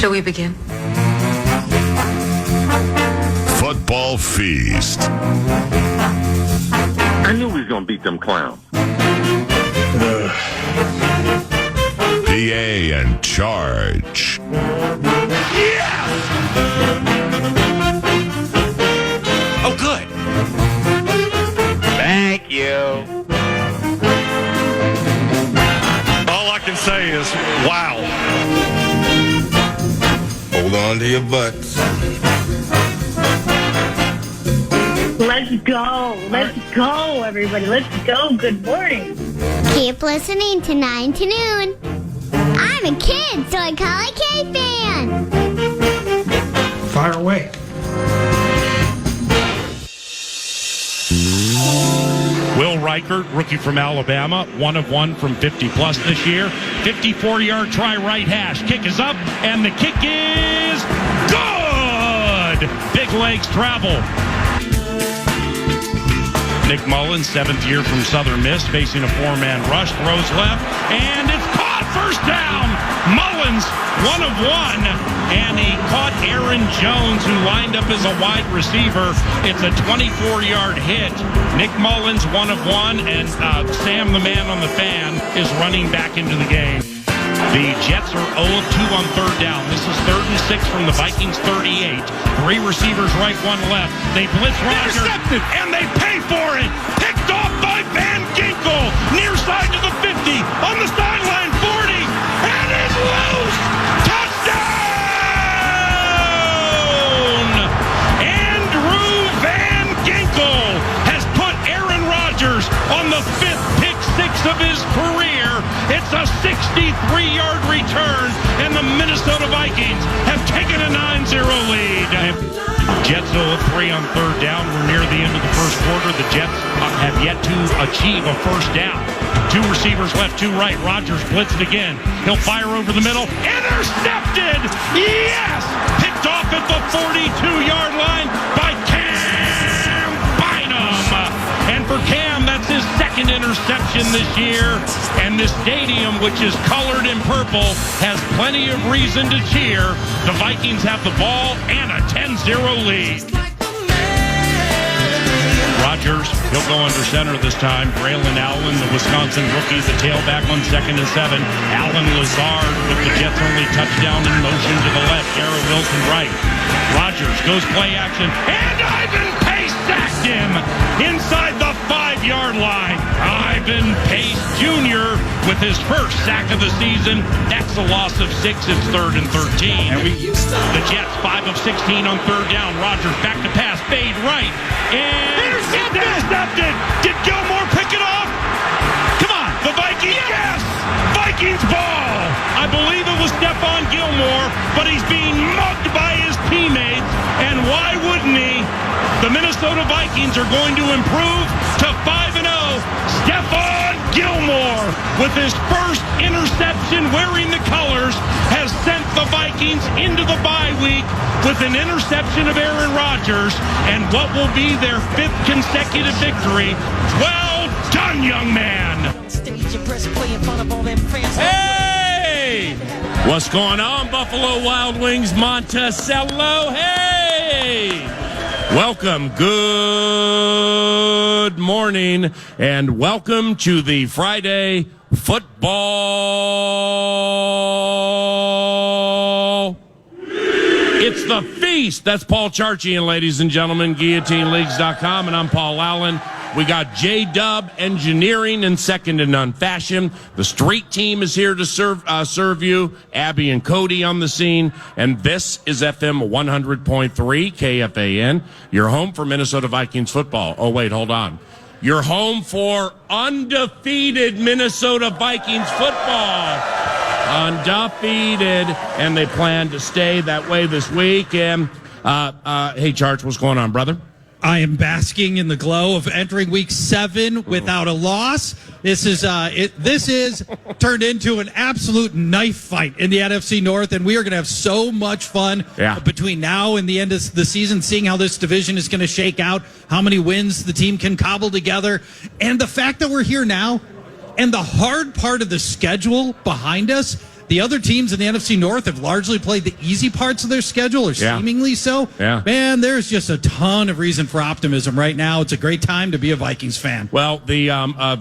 Shall we begin? Football Feast. I knew we was going to beat them clowns. PA and Charch. Yes! Oh, good. Thank you. All I can say is, wow. Hold on to your butts. Let's go. Let's go, everybody. Let's go. Good morning. Keep listening to 9 to noon. I'm a kid, so I call it KFAN. Fire away. Will Reichert, rookie from Alabama, 1 of 1 from 50-plus this year. 54-yard try right hash. Kick is up, and the kick is good! Big legs travel. Nick Mullins, 7th year from Southern Miss, facing a 4-man rush, throws left, and it's caught! First down! Mullins, 1 of 1, and he caught Aaron Jones, who lined up as a wide receiver. It's a 24-yard hit. Nick Mullins, 1 of 1, and Sam, the man on the fan, is running back into the game. The Jets are 0 of 2 on third down. This is 3rd and 6 from the Vikings 38. 3 receivers right, 1 left. They blitz Rodgers, intercepted, and they pay for it. Picked off by Van Ginkel. Near side to the 50, on the sideline 40, and it's loose. Touchdown! Andrew Van Ginkel has put Aaron Rodgers on the 5th pick 6 of his career. It's a 63-yard return, and the Minnesota Vikings have taken a 9-0 lead. Jets 0 of 3 on third down. We're near the end of the first quarter. The Jets have yet to achieve a first down. 2 receivers left, 2 right. Rodgers blitzed again. He'll fire over the middle. Intercepted! Yes! Picked off at the 42-yard line by Cam Bynum. And for Cam, that's his 2nd interception this year. And this stadium, which is colored in purple, has plenty of reason to cheer. The Vikings have the ball and a 10-0 lead. Rodgers, he'll go under center this time. Braylon Allen, the Wisconsin rookie, the tailback on 2nd and 7. Allen Lazard with the Jets' only touchdown in motion to the left. Garrett Wilson right. Rodgers goes play action, and Ivan Pace sacked him inside the 5-yard line. Ivan Pace Jr. with his first sack of the season. That's a loss of 6. It's 3rd and 13. And the Jets 5 of 16 on third down. Rodgers back to pass, fade right, and intercepted. Did Gilmore pick it off? Come on, the Vikings. Yes, Vikings ball. I believe it was Stephon Gilmore, but he's being mugged by his teammates. And why wouldn't he? The Minnesota Vikings are going to improve to 5-0. Stephon Gilmore, with his first interception wearing the colors, has sent the Vikings into the bye week with an interception of Aaron Rodgers and what will be their 5th consecutive victory. Well done, young man. Hey! What's going on, Buffalo Wild Wings Monticello? Hey! Welcome, good morning, and welcome to the Friday football. It's the feast. That's Paul Charchian, ladies and gentlemen, GuillotineLeagues.com, and I'm Paul Allen. We got J-Dub Engineering in second to none fashion. The street team is here to serve you. Abby and Cody on the scene. And this is FM 100.3 KFAN, your home for Minnesota Vikings football. Oh, wait, hold on. Your home for undefeated Minnesota Vikings football. Undefeated. And they plan to stay that way this week. And, hey, Charch, what's going on, brother? I am basking in the glow of entering week 7 without a loss. This is turned into an absolute knife fight in the NFC North, and we are going to have so much fun between now and the end of the season, seeing how this division is going to shake out, how many wins the team can cobble together, and the fact that we're here now, and the hard part of the schedule behind us. The other teams in the NFC North have largely played the easy parts of their schedule, or seemingly so. Yeah. Man, there's just a ton of reason for optimism right now. It's a great time to be a Vikings fan. Well, the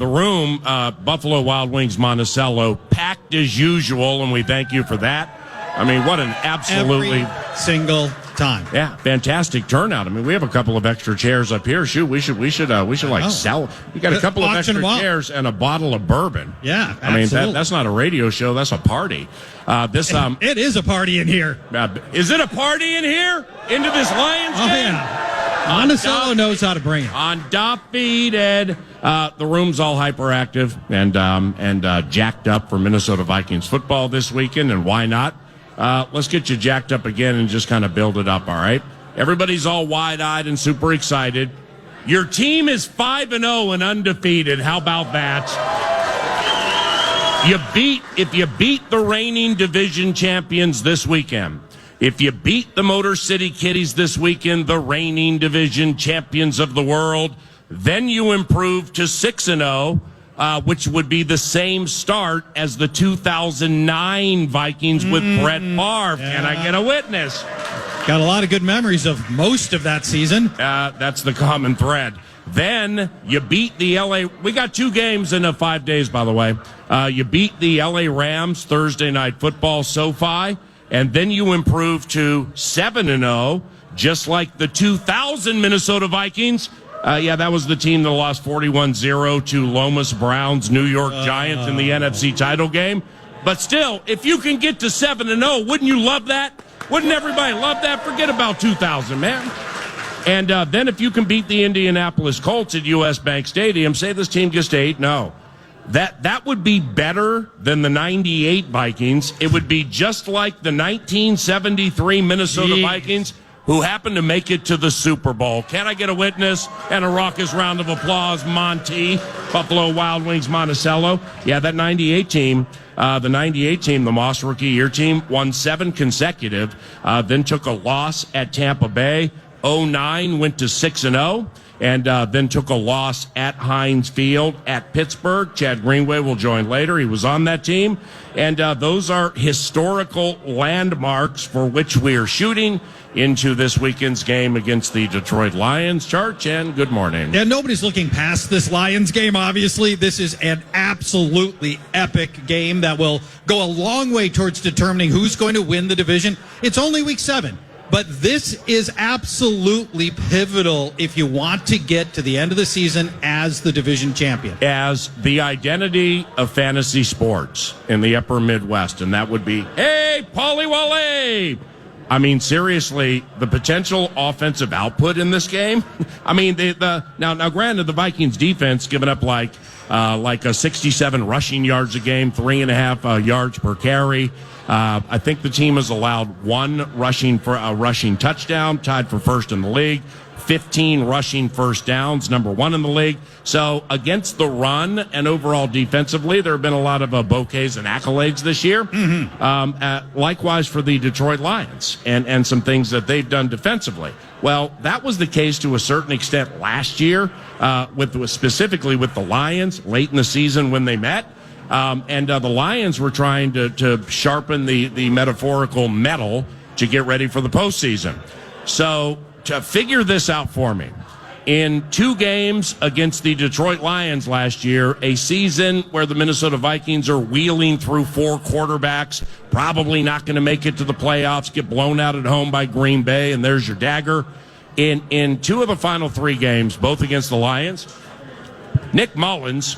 room, Buffalo Wild Wings Monticello, packed as usual, and we thank you for that. I mean, what an absolutely Every single time. Yeah, fantastic turnout. I mean, we have a couple of extra chairs up here. Shoot, we should sell. We got a couple of extra chairs and a bottle of bourbon. Yeah, I mean, that's not a radio show. That's a party. It is a party in here. Is it a party in here? Into this Lions game? Yeah. Monticello knows how to bring it. Undefeated. The room's all hyperactive and jacked up for Minnesota Vikings football this weekend, and why not? Let's get you jacked up again and just kind of build it up, all right? Everybody's all wide-eyed and super excited. Your team is 5-0 and undefeated. How about that? If you beat the reigning division champions this weekend, if you beat the Motor City Kitties this weekend, the reigning division champions of the world, then you improve to 6-0. Which would be the same start as the 2009 Vikings with Brett Favre. Yeah. Can I get a witness? Got a lot of good memories of most of that season. That's the common thread. Then you beat the LA. We got 2 games in 5 days, by the way. You beat the LA Rams Thursday Night Football SoFi, and then you improve to 7-0, just like the 2000 Minnesota Vikings. That was the team that lost 41-0 to Lomas Browns, New York Giants in the NFC title game. But still, if you can get to 7-0, wouldn't you love that? Wouldn't everybody love that? Forget about 2000, man. And then if you can beat the Indianapolis Colts at U.S. Bank Stadium, say this team gets to 8-0. That would be better than the 98 Vikings. It would be just like the 1973 Minnesota Vikings, who happened to make it to the Super Bowl. Can I get a witness and a raucous round of applause, Monty, Buffalo Wild Wings Monticello? Yeah, that 98 team, the Moss Rookie Year team, won 7 consecutive, then took a loss at Tampa Bay. 09 went to 6-0, and then took a loss at Heinz Field at Pittsburgh. Chad Greenway will join later. He was on that team. And those are historical landmarks for which we are shooting into this weekend's game against the Detroit Lions. Charch, and good morning. Yeah, nobody's looking past this Lions game, obviously. This is an absolutely epic game that will go a long way towards determining who's going to win the division. It's only week 7, but this is absolutely pivotal if you want to get to the end of the season as the division champion. As the identity of fantasy sports in the upper Midwest, and that would be, hey, Paulie Wale! I mean, seriously, the potential offensive output in this game. I mean, now, granted, the Vikings defense giving up like a 67 rushing yards a game, 3.5 yards per carry. I think the team has allowed 1 rushing touchdown, tied for first in the league. 15 rushing first downs, number 1 in the league. So against the run and overall defensively, there have been a lot of bouquets and accolades this year. Likewise for the Detroit Lions and some things that they've done defensively. Well, that was the case to a certain extent last year, specifically with the Lions late in the season when they met. And the Lions were trying to sharpen the metaphorical metal to get ready for the postseason. So to figure this out for me, in 2 games against the Detroit Lions last year, a season where the Minnesota Vikings are wheeling through 4 quarterbacks, probably not going to make it to the playoffs, get blown out at home by Green Bay, and there's your dagger. In 2 of the final 3 games, both against the Lions, Nick Mullins,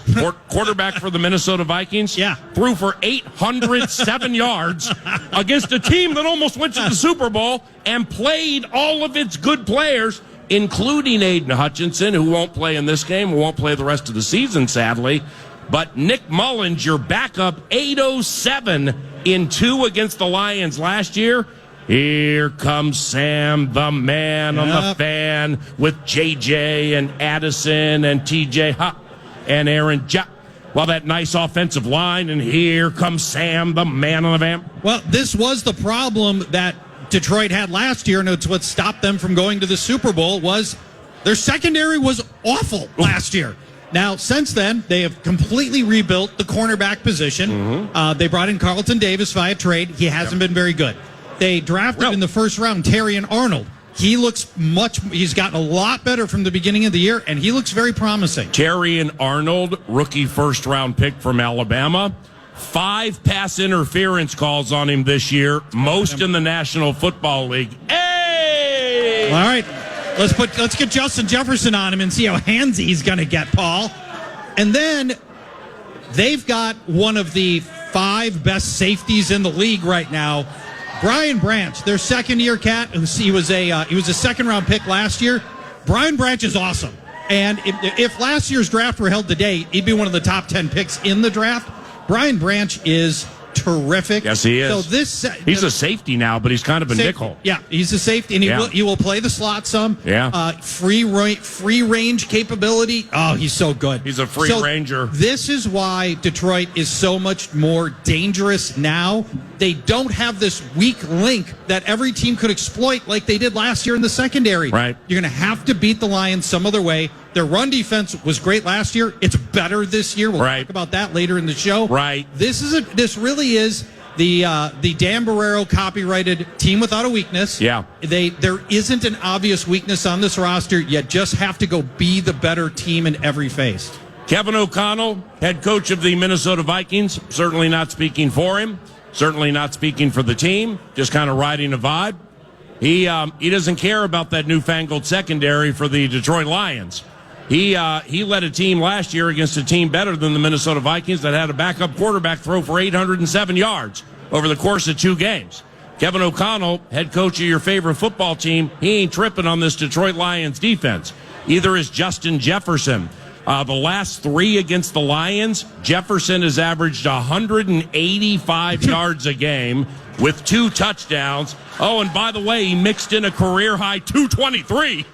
quarterback for the Minnesota Vikings, threw for 807 yards against a team that almost went to the Super Bowl and played all of its good players, including Aiden Hutchinson, who won't play in this game, who won't play the rest of the season, sadly. But Nick Mullins, your backup, 807 in 2 against the Lions last year. Here comes Sam, the man on the fan, with JJ and Addison and TJ and Aaron Well, that nice offensive line, and here comes Sam, the man on the van. Well, this was the problem that Detroit had last year, and it's what stopped them from going to the Super Bowl. Was their secondary was awful last year. Now, since then, they have completely rebuilt the cornerback position. They brought in Carlton Davis via trade. He hasn't been very good. They drafted in the first round Terrion Arnold. He's gotten a lot better from the beginning of the year, and he looks very promising. Terrion Arnold, rookie first-round pick from Alabama. 5 pass interference calls on him this year, most in the National Football League. Hey! All right, let's get Justin Jefferson on him and see how handsy he's going to get, Paul. And then they've got one of the 5 best safeties in the league right now, Brian Branch, their second-year cat. He was a second-round pick last year. Brian Branch is awesome, and if last year's draft were held today, he'd be one of the top 10 picks in the draft. Brian Branch is terrific. Yes, he is. So he's a safety now, but he's kind of a safety, nickel. Yeah, he's a safety, and he will play the slot some. Yeah. Free range capability. Oh, he's so good. He's a free ranger. This is why Detroit is so much more dangerous now. They don't have this weak link that every team could exploit like they did last year in the secondary. Right. You're going to have to beat the Lions some other way. Their run defense was great last year. It's better this year. We'll talk about that later in the show. Right. This really is the Dan Barrero copyrighted team without a weakness. Yeah. There isn't an obvious weakness on this roster. You just have to go be the better team in every phase. Kevin O'Connell, head coach of the Minnesota Vikings, certainly not speaking for him, certainly not speaking for the team, just kind of riding a vibe. He doesn't care about that newfangled secondary for the Detroit Lions. He led a team last year against a team better than the Minnesota Vikings that had a backup quarterback throw for 807 yards over the course of 2 games. Kevin O'Connell, head coach of your favorite football team, he ain't tripping on this Detroit Lions defense. Either is Justin Jefferson. The last 3 against the Lions, Jefferson has averaged 185 yards a game with 2 touchdowns. Oh, and by the way, he mixed in a career-high 223.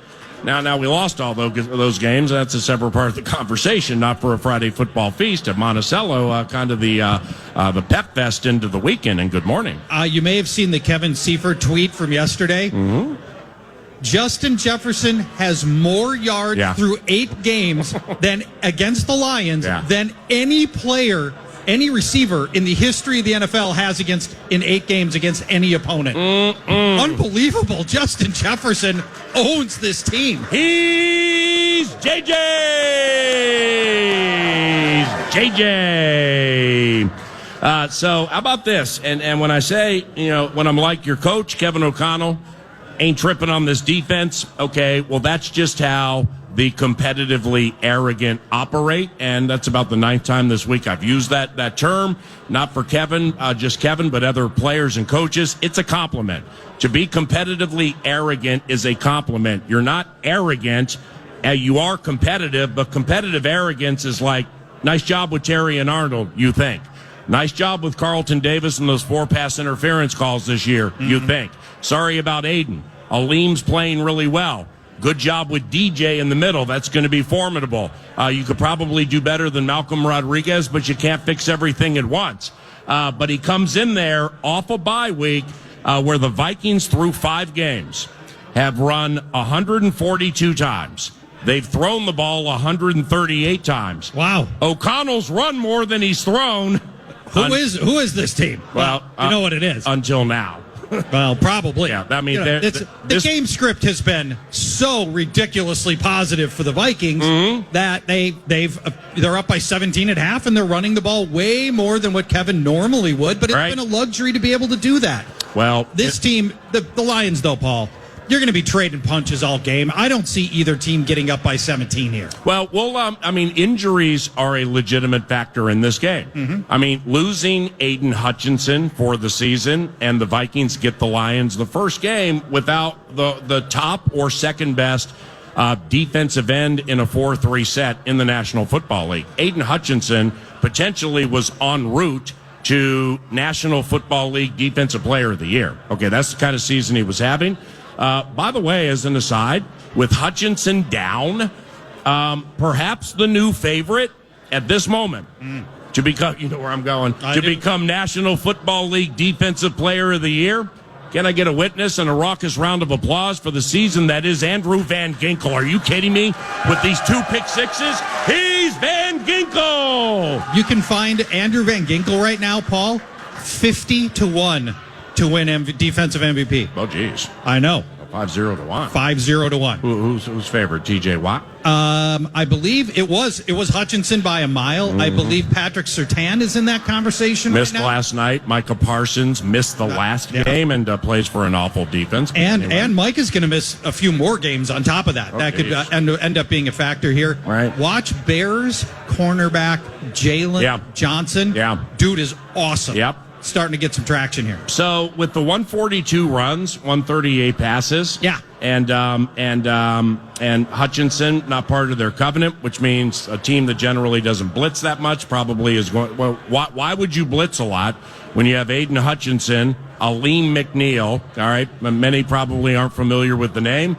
Now we lost all those games. That's a separate part of the conversation, not for a Friday football feast at Monticello, kind of the pep fest into the weekend. And good morning. You may have seen the Kevin Seifert tweet from yesterday. Mm-hmm. Justin Jefferson has more yards through 8 games than against the Lions than any player, any receiver in the history of the NFL has in 8 games against any opponent. Unbelievable. Justin Jefferson owns this team. He's JJ. So how about this? And when I say, when I'm like your coach, Kevin O'Connell, ain't tripping on this defense, okay, well, that's just how the competitively arrogant operate, and that's about the 9th time this week I've used that term, not for Kevin, just Kevin, but other players and coaches. It's a compliment. To be competitively arrogant is a compliment. You're not arrogant, you are competitive, but competitive arrogance is like, nice job with Terrion Arnold, you think. Nice job with Carlton Davis and those 4 pass interference calls this year, you think. Sorry about Aiden. Aleem's playing really well. Good job with DJ in the middle. That's going to be formidable. You could probably do better than Malcolm Rodriguez, but you can't fix everything at once. But he comes in there off a bye week where the Vikings through 5 games have run 142 times. They've thrown the ball 138 times. Wow. O'Connell's run more than he's thrown. Who is this team? Well, you know what it is. Until now. Well, probably. Yeah, I mean, the game script has been so ridiculously positive for the Vikings that they're up by 17 at half, and they're running the ball way more than what Kevin normally would. But it's been a luxury to be able to do that. Well, this team, the Lions, though, Paul, you're going to be trading punches all game. I don't see either team getting up by 17 here. Well, injuries are a legitimate factor in this game. I mean, losing Aiden Hutchinson for the season, and the Vikings get the Lions the first game without the top or second best defensive end in a 4-3 set in the National Football League. Aiden Hutchinson potentially was en route to National Football League Defensive Player of the Year. Okay, that's the kind of season he was having. By the way, as an aside, with Hutchinson down, perhaps the new favorite at this moment to become, you know where I'm going, become National Football League Defensive Player of the Year. Can I get a witness and a raucous round of applause for the season that is Andrew Van Ginkel? Are you kidding me? With these 2 pick sixes, he Andries Van Ginkel. You can find Andrew Van Ginkel right now, Paul, 50-1 to win Defensive MVP. Oh, geez. I know. 5-0-1. 5-0-1. Who's favored? TJ Watt? I believe it was Hutchinson by a mile. I believe Patrick Surtain is in that conversation Missed right now. last night. Micah Parsons missed the last game and plays for an awful defense. And Mike is going to miss a few more games on top of that. That could end up being a factor here. Right. Watch Bears cornerback Jalen Johnson. Yeah. Dude is awesome. Yep. Starting to get some traction here. So with the 142 runs, 138 passes, and Hutchinson not part of their covenant, which means a team that generally doesn't blitz that much probably is going. Well, why would you blitz a lot when you have Aiden Hutchinson, Aleem McNeil? All right, many probably aren't familiar with the name.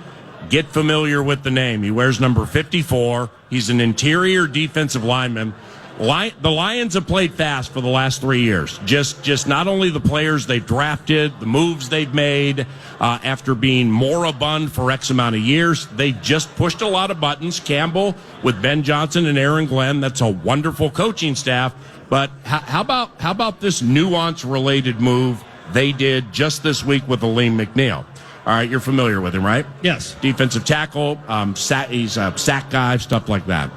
Get familiar with the name. He wears number 54. He's an interior defensive lineman. The Lions have played fast for the last 3 years. Just not only the players they've drafted, the moves they've made after being moribund for X amount of years. They've just pushed a lot of buttons. Campbell with Ben Johnson and Aaron Glenn. That's a wonderful coaching staff. But how about this nuance-related move they did just this week with Aleem McNeil? All right, you're familiar with him, right? Yes. Defensive tackle, he's a sack guy, stuff like that.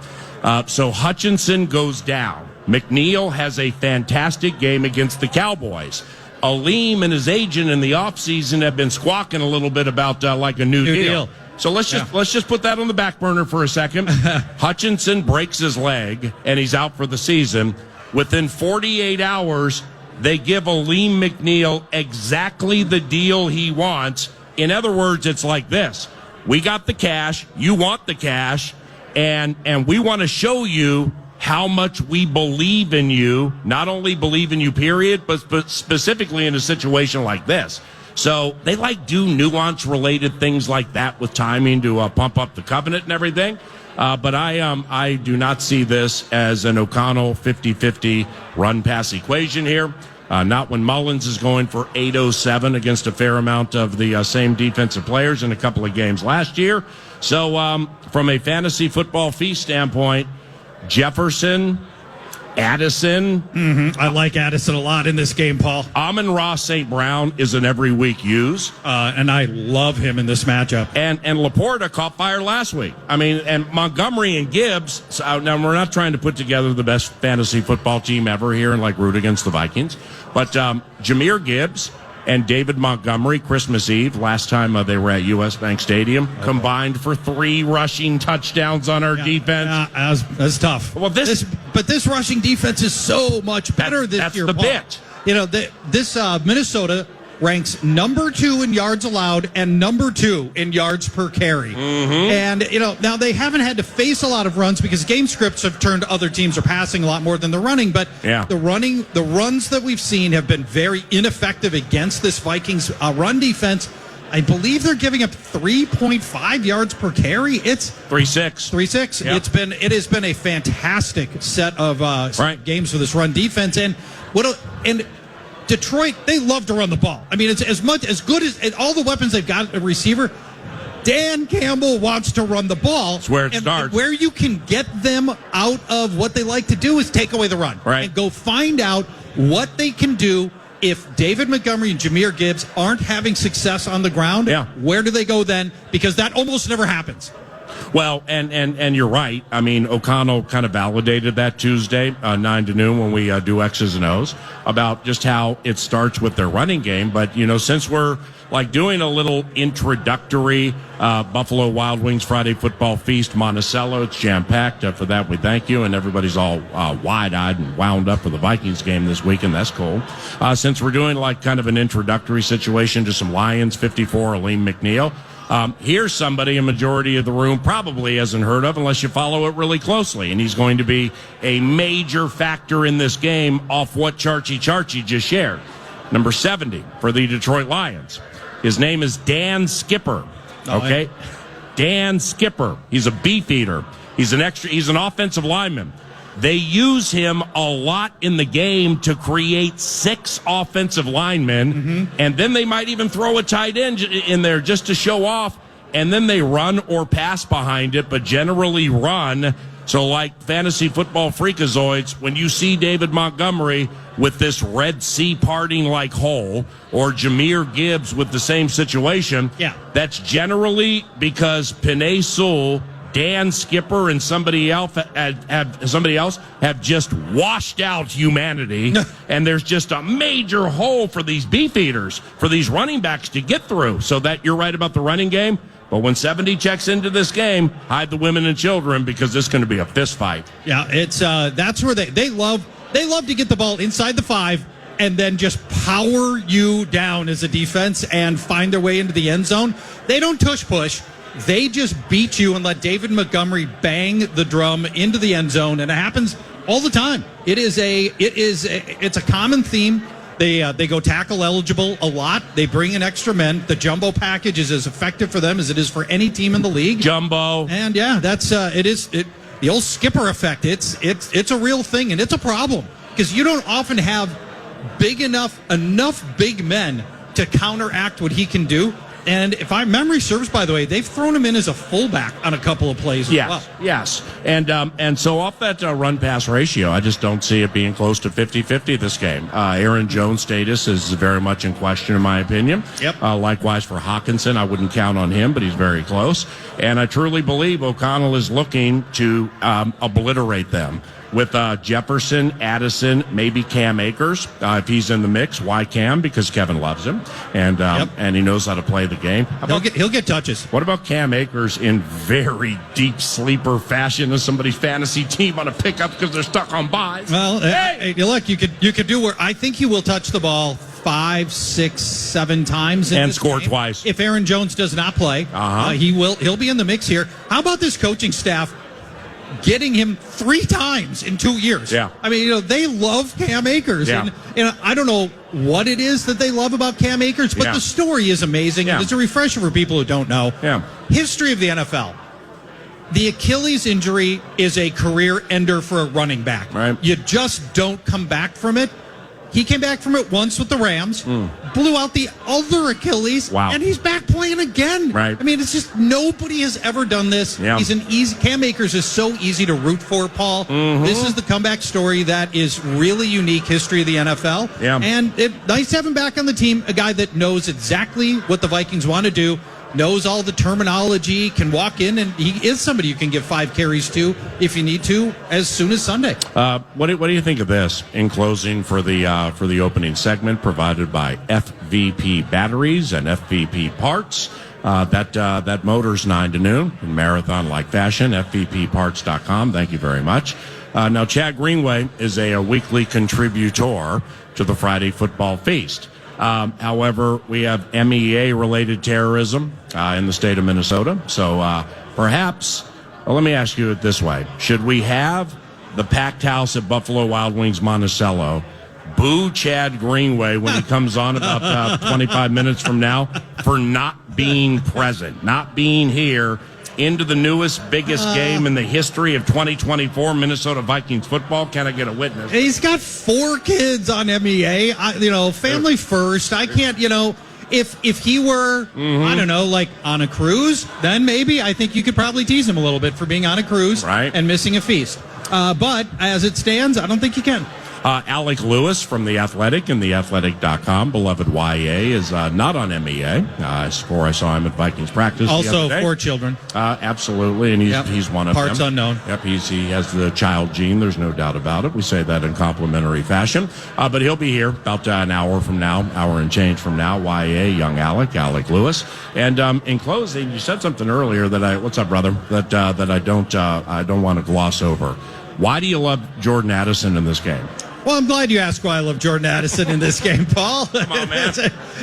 So Hutchinson goes down. McNeil has a fantastic game against the Cowboys. Aleem and his agent in the offseason have been squawking a little bit about like a new deal. So let's just put that on the back burner for a second. Hutchinson breaks his leg and he's out for the season. Within 48 hours, they give Aleem McNeil exactly the deal he wants. In other words, it's like this. We got the cash. You want the cash. And we want to show you how much we believe in you, not only believe in you, period, but specifically in a situation like this. So they do nuance-related things like that with timing to pump up the covenant and everything. But I do not see this as an O'Connell 50-50 run-pass equation here. Not when Mullins is going for 807 against a fair amount of the same defensive players in a couple of games last year. So from a fantasy football fee standpoint, Jefferson, Addison. I like Addison a lot in this game, Paul. Amon-Ra St. Brown is an every week use. And I love him in this matchup. And Laporta caught fire last week. I mean, and Montgomery and Gibbs. So now we're not trying to put together the best fantasy football team ever here and root against the Vikings. But Jahmyr Gibbs and David Montgomery, Christmas Eve, last time they were at U.S. Bank Stadium, combined for 3 rushing touchdowns on our defense. That's tough. Well, this rushing defense is so much better this year. That's the bit. You know, this Minnesota ranks number 2 in yards allowed and number 2 in yards per carry. And, now they haven't had to face a lot of runs because game scripts have turned other teams are passing a lot more than they're running. But the runs that we've seen have been very ineffective against this Vikings run defense. I believe they're giving up 3.5 yards per carry. It's 3.6. 3.6. Yep. It has been a fantastic set of games for this run defense. And Detroit, they love to run the ball. I mean, it's as good as all the weapons they've got at receiver. Dan Campbell wants to run the ball. That's where it starts. And where you can get them out of what they like to do is take away the run. Right. And go find out what they can do if David Montgomery and Jahmyr Gibbs aren't having success on the ground. Yeah. Where do they go then? Because that almost never happens. Well, and you're right. I mean, O'Connell kind of validated that Tuesday, 9 to noon when we do X's and O's, about just how it starts with their running game. But, since we're doing a little introductory Buffalo Wild Wings Friday football feast, Monticello, it's jam-packed. For that, we thank you. And everybody's all wide-eyed and wound up for the Vikings game this weekend. That's cool. Since we're doing kind of an introductory situation to some Lions, 54, Aleem McNeil. Here's somebody a majority of the room probably hasn't heard of unless you follow it really closely. And he's going to be a major factor in this game off what Charchy just shared. Number 70 for the Detroit Lions. His name is Dan Skipper. Okay? Dan Skipper. He's a beef eater. He's an offensive lineman. They use him a lot in the game to create 6 offensive linemen, and then they might even throw a tight end in there just to show off, and then they run or pass behind it, but generally run So like fantasy football freakazoids, when you see David Montgomery with this Red Sea parting like hole, or Jahmyr Gibbs with the same situation, that's generally because Penei Sewell, Dan Skipper, and somebody else have just washed out humanity, and there's just a major hole for these beefeaters, for these running backs to get through. So that you're right about the running game. But when 70 checks into this game, hide the women and children, because this is going to be a fist fight. Yeah, it's that's where they love to get the ball inside the 5 and then just power you down as a defense and find their way into the end zone. They don't tush push. They just beat you and let David Montgomery bang the drum into the end zone, and it happens all the time. It's a common theme. They go tackle eligible a lot. They bring in extra men. The jumbo package is as effective for them as it is for any team in the league. Jumbo. And yeah, that's the old Skipper effect. It's a real thing, and it's a problem because you don't often have enough big men to counteract what he can do. And if my memory serves, by the way, they've thrown him in as a fullback on a couple of plays as well. Yes. And so off that run-pass ratio, I just don't see it being close to 50-50 this game. Aaron Jones' status is very much in question, in my opinion. Yep. Likewise for Hawkinson, I wouldn't count on him, but he's very close. And I truly believe O'Connell is looking to obliterate them with Jefferson, Addison, maybe Cam Akers. If he's in the mix, why Cam? Because Kevin loves him, and he knows how to play the game. He'll get touches. What about Cam Akers in very deep sleeper fashion as somebody's fantasy team on a pickup because they're stuck on buys? Well, hey, look, you could do where I think he will touch the ball 5, 6, 7 times and score game. twice. If Aaron Jones does not play, he'll be in the mix here. How about this coaching staff getting him 3 times in 2 years? Yeah. I mean, they love Cam Akers. Yeah. And I don't know what it is that they love about Cam Akers, but the story is amazing. Yeah. And it's a refresher for people who don't know. Yeah. History of the NFL. The Achilles injury is a career ender for a running back. Right. You just don't come back from it. He came back from it once with the Rams, blew out the other Achilles, and he's back playing again. Right. I mean, it's just nobody has ever done this. Yeah. Cam Akers is so easy to root for, Paul. Mm-hmm. This is the comeback story that is really unique history of the NFL. Yeah. And nice to have him back on the team, a guy that knows exactly what the Vikings want to do, knows all the terminology, can walk in, and he is somebody you can give 5 carries to if you need to as soon as Sunday. What do you think of this in closing for the opening segment provided by FVP Batteries and FVP Parts? That motor's 9 to noon in marathon-like fashion. FVPparts.com. Thank you very much. Now, Chad Greenway is a weekly contributor to the Friday Football Feast. However, we have MEA-related terrorism in the state of Minnesota. So perhaps, let me ask you it this way. Should we have the packed house at Buffalo Wild Wings Monticello boo Chad Greenway when he comes on about 25 minutes from now for not being present, not being here into the newest, biggest game in the history of 2024 Minnesota Vikings football? Can I get a witness? He's got 4 kids on MEA. Family first. I can't, if he were, I don't know, like on a cruise, then maybe I think you could probably tease him a little bit for being on a cruise and missing a feast. But as it stands, I don't think you can. Alec Lewis from The Athletic and TheAthletic.com, beloved YA, is not on MEA. I saw him at Vikings practice also the other day. 4 children. Absolutely, and he's one of Parts them. unknown. Yep, he has the child gene. There's no doubt about it. We say that in complimentary fashion. But he'll be here about an hour from now, hour and change from now. YA, young Alec Lewis. And in closing, you said something earlier what's up, brother? That I don't want to gloss over. Why do you love Jordan Addison in this game? Well, I'm glad you asked why I love Jordan Addison in this game, Paul. Come on, man.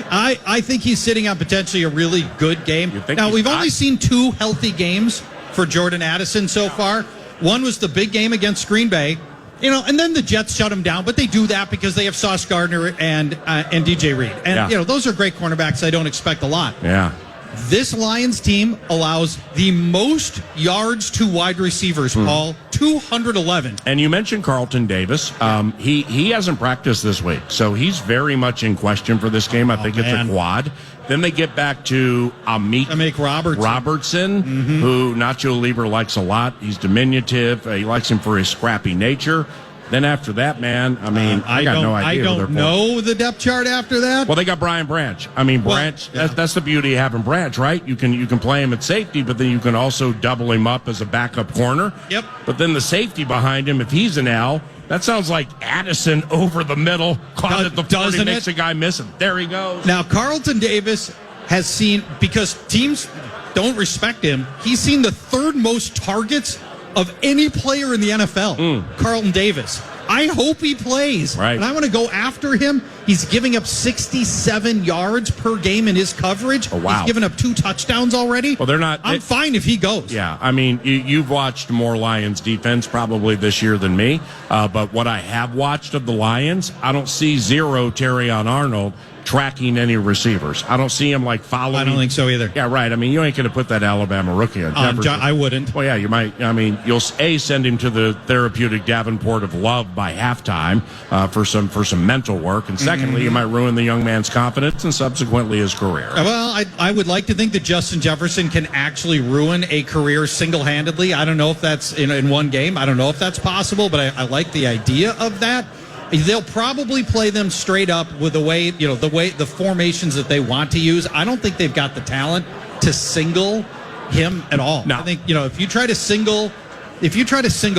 I think he's sitting on potentially a really good game. Now, we've only seen 2 healthy games for Jordan Addison so far. One was the big game against Green Bay, and then the Jets shut him down, but they do that because they have Sauce Gardner and DJ Reed. And, those are great cornerbacks. I don't expect a lot. Yeah. This Lions team allows the most yards to wide receivers, Paul, 211. And you mentioned Carlton Davis. He hasn't practiced this week, so he's very much in question for this game. I think it's a quad. Then they get back to Amik Robertson, who Nacho Libre likes a lot. He's diminutive. He likes him for his scrappy nature. Then after that, man, I mean, I got no idea. I don't know the depth chart after that. Well, they got Brian Branch. I mean, Branch. That's the beauty of having Branch, right? You can play him at safety, but then you can also double him up as a backup corner. Yep. But then the safety behind him, if he's an L, that sounds like Addison over the middle, caught at the 40, makes a guy miss it. There he goes. Now, Carlton Davis has seen, because teams don't respect him, he's seen the third most targets of any player in the NFL, Carlton Davis. I hope he plays. Right. And I want to go after him. He's giving up 67 yards per game in his coverage. Oh, wow. He's given up 2 touchdowns already. Well, they're not. I'm fine if he goes. Yeah, I mean, you've watched more Lions defense probably this year than me. But what I have watched of the Lions, I don't see zero Terrion Arnold tracking any receivers. I don't see him like following. I don't think so either. Yeah, right. I mean, you ain't going to put that Alabama rookie on. I wouldn't. Well, yeah, you might. I mean, you'll send him to the therapeutic Davenport of love by halftime for some mental work, and secondly, you might ruin the young man's confidence and subsequently his career. Well, I would like to think that Justin Jefferson can actually ruin a career single-handedly. I don't know if that's in one game. I don't know if that's possible, but I like the idea of that. They'll probably play them straight up with the formations that they want to use. I don't think they've got the talent to single him at all. No. I think if you try to single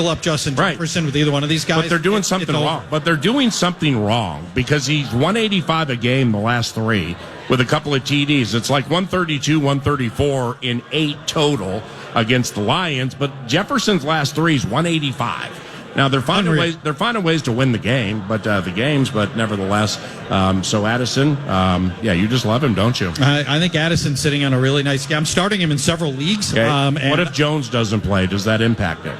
up Justin Jefferson with either one of these guys, but they're doing something wrong. But they're doing something wrong because he's 185 a game the last 3 with a couple of TDs. It's like 132, 134 in 8 total against the Lions. But Jefferson's last 3 is 185. Now they're finding ways to win the game, but nevertheless. So Addison, you just love him, don't you? I think Addison's sitting on a really nice game. I'm starting him in several leagues. Okay. And what if Jones doesn't play? Does that impact it?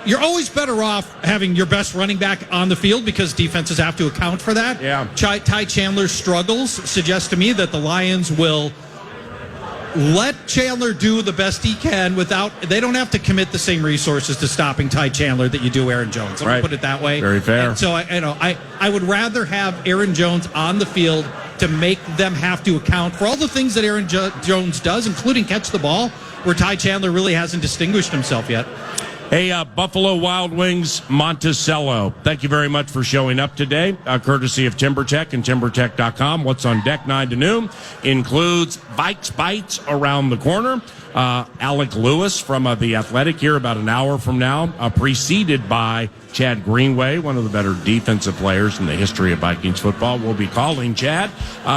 You're always better off having your best running back on the field because defenses have to account for that. Yeah. Ty Chandler's struggles suggest to me that the Lions will let Chandler do the best he can they don't have to commit the same resources to stopping Ty Chandler that you do Aaron Jones. Let me put it that way. Very fair. And so I would rather have Aaron Jones on the field to make them have to account for all the things that Aaron Jones does, including catch the ball, where Ty Chandler really hasn't distinguished himself yet. Hey, Buffalo Wild Wings Monticello, thank you very much for showing up today, courtesy of TimberTech and TimberTech.com. What's on deck 9 to noon includes Vikes Bites around the corner. Alec Lewis from The Athletic here about an hour from now, preceded by Chad Greenway, one of the better defensive players in the history of Vikings football. We'll be calling Chad.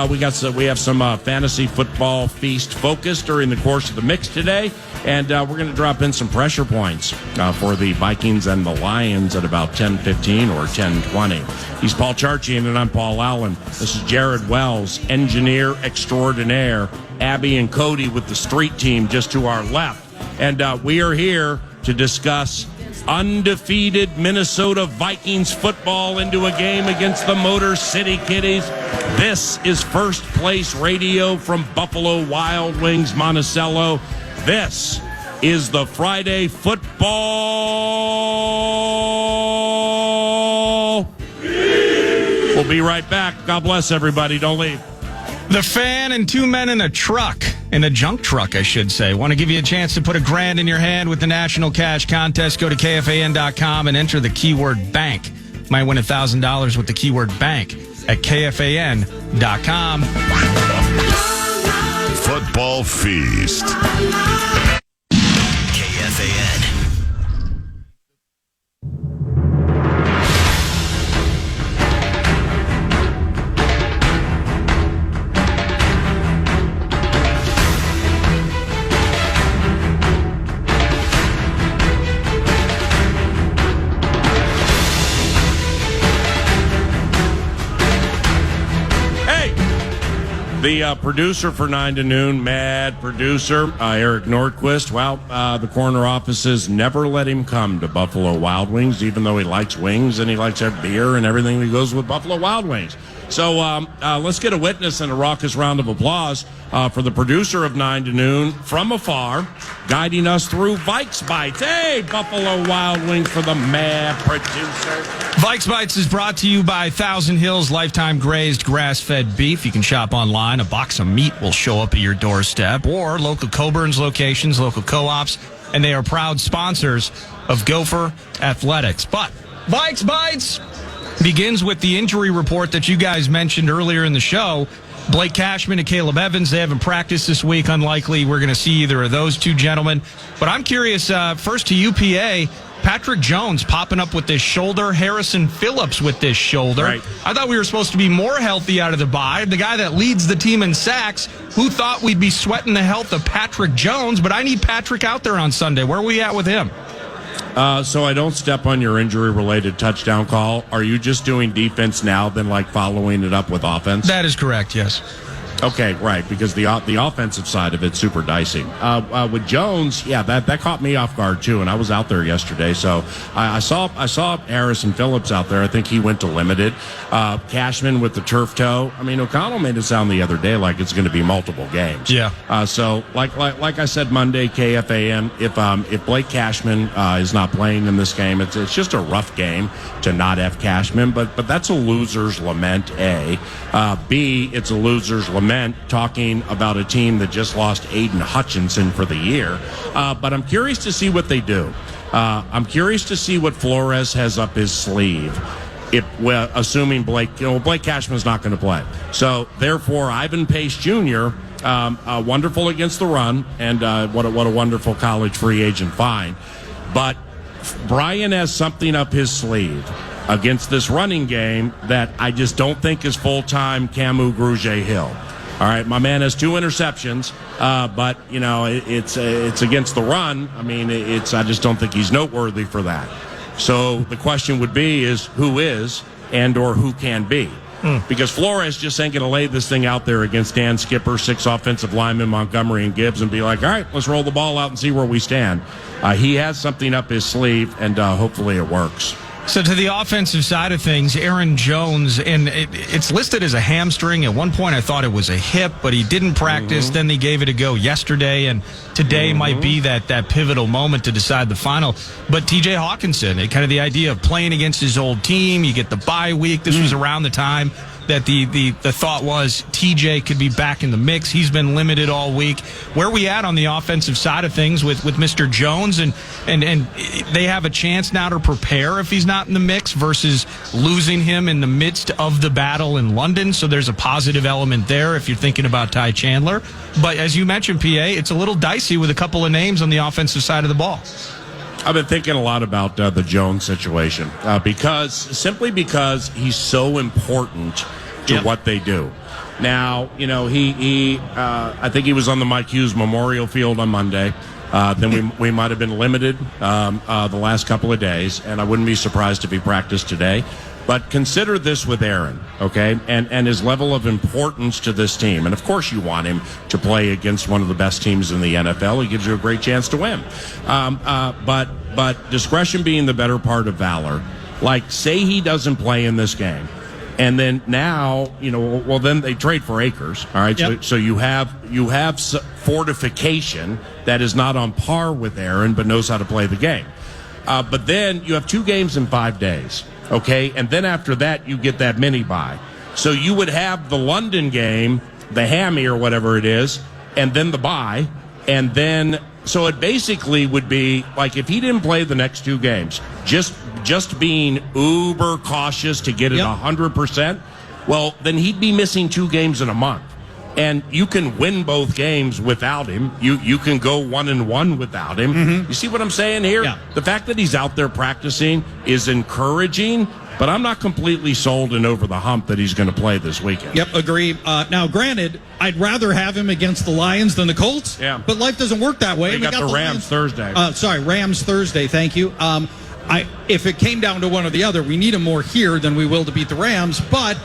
We have some fantasy football feast focus during the course of the mix today, and we're going to drop in some pressure points for the Vikings and the Lions at about 10:15 or 10:20. He's Paul Charchian, and I'm Paul Allen. This is Jared Wells, engineer extraordinaire. Abby and Cody with the street team just to our left. And we are here to discuss undefeated Minnesota Vikings football into a game against the Motor City Kitties. This is First Place Radio from Buffalo Wild Wings Monticello. This is the Friday football. We'll be right back. God bless everybody. Don't leave. The Fan and 2 men in a truck, in a junk truck, I should say. Want to give you a chance to put $1,000 in your hand with the National Cash Contest. Go to KFAN.com and enter the keyword bank. Might win $1,000 with the keyword bank at KFAN.com. Football Feast. KFAN. The producer for 9 to noon, mad producer, Eric Nordquist. Well, the corner offices never let him come to Buffalo Wild Wings, even though he likes wings and he likes our beer and everything that goes with Buffalo Wild Wings. So let's get a witness and a raucous round of applause for the producer of 9 to Noon from afar, guiding us through Vikes Bites. Hey, Buffalo Wild Wings for the mad producer. Vikes Bites is brought to you by Thousand Hills Lifetime Grazed Grass-Fed Beef. You can shop online. A box of meat will show up at your doorstep, or local Coburn's locations, local co-ops, and they are proud sponsors of Gopher Athletics. But Vikes Bites begins with the injury report that you guys mentioned earlier in the show. Blake Cashman and Caleb Evans, they haven't practiced this week. Unlikely we're going to see either of those two gentlemen. But I'm curious, first to UPA, Patrick Jones popping up with this shoulder, Harrison Phillips with this shoulder. Right. I thought we were supposed to be more healthy out of the bye. The guy that leads the team in sacks, who thought we'd be sweating the health of Patrick Jones? But I need Patrick out there on Sunday. Where are we at with him? So I don't step on your injury-related touchdown call. Are you just doing defense now, then like following it up with offense? That is correct, yes. Okay, right, because the offensive side of it's super dicey. With Jones, yeah, that caught me off guard too, and I was out there yesterday, so I saw Harrison Phillips out there. I think he went to limited. Cashman with the turf toe. I mean, O'Connell made it sound the other day like it's going to be multiple games. Yeah. So like I said Monday, KFAN, if Blake Cashman is not playing in this game, it's just a rough game to not have Cashman, but that's a loser's lament. A, B, it's a loser's lament talking about a team that just lost Aiden Hutchinson for the year. But I'm curious to see what they do. I'm curious to see what Flores has up his sleeve. Assuming Blake Cashman's not going to play. So therefore, Ivan Pace Jr., wonderful against the run, and what a wonderful college free agent find. But Brian has something up his sleeve against this running game that I just don't think is full-time Camus Grugier-Hill. All right, my man has 2 interceptions, but you know it's against the run. I mean, I just don't think he's noteworthy for that. So the question would be is who is and or who can be, because Flores just ain't going to lay this thing out there against Dan Skipper, 6 offensive linemen, Montgomery and Gibbs, and be like, all right, let's roll the ball out and see where we stand. He has something up his sleeve, and hopefully it works. So to the offensive side of things, Aaron Jones, and it's listed as a hamstring. At one point I thought it was a hip, but he didn't practice. Then they gave it a go yesterday, and today might be that pivotal moment to decide the final. But TJ Hawkinson, kind of the idea of playing against his old team, you get the bye week. This was around the time that the thought was TJ could be back in the mix. He's been limited all week. Where are we at on the offensive side of things with Mr. Jones, and they have a chance now to prepare if he's not in the mix versus losing him in the midst of the battle in London. So there's a positive element there if you're thinking about Ty Chandler. But as you mentioned, PA, it's a little dicey with a couple of names on the offensive side of the ball. I've been thinking a lot about the Jones situation simply because he's so important to what they do. Now, you know, I think he was on the Mike Hughes Memorial Field on Monday. Then we might have been limited the last couple of days, and I wouldn't be surprised if he practiced today. But consider this with Aaron, okay, and his level of importance to this team. And, of course, you want him to play against one of the best teams in the NFL. He gives you a great chance to win. But discretion being the better part of valor, like, say he doesn't play in this game. And then now, you know, well, then they trade for Akers, all right? Yep. So you have fortification that is not on par with Aaron but knows how to play the game. But then you have 2 games in 5 days. Okay, and then after that, you get that mini bye. So you would have the London game, the hammy or whatever it is, and then the bye, and then so it basically would be like if he didn't play the next 2 games, just being uber cautious to get it 100%. Well, then he'd be missing 2 games in a month. And you can win both games without him. You can go 1-1 without him. Mm-hmm. You see what I'm saying here? Yeah. The fact that he's out there practicing is encouraging, but I'm not completely sold and over the hump that he's going to play this weekend. Yep, agree. Now, granted, I'd rather have him against the Lions than the Colts. Yeah. But life doesn't work that way. We got the Rams Thursday. Rams Thursday. Thank you. If it came down to one or the other, we need him more here than we will to beat the Rams, but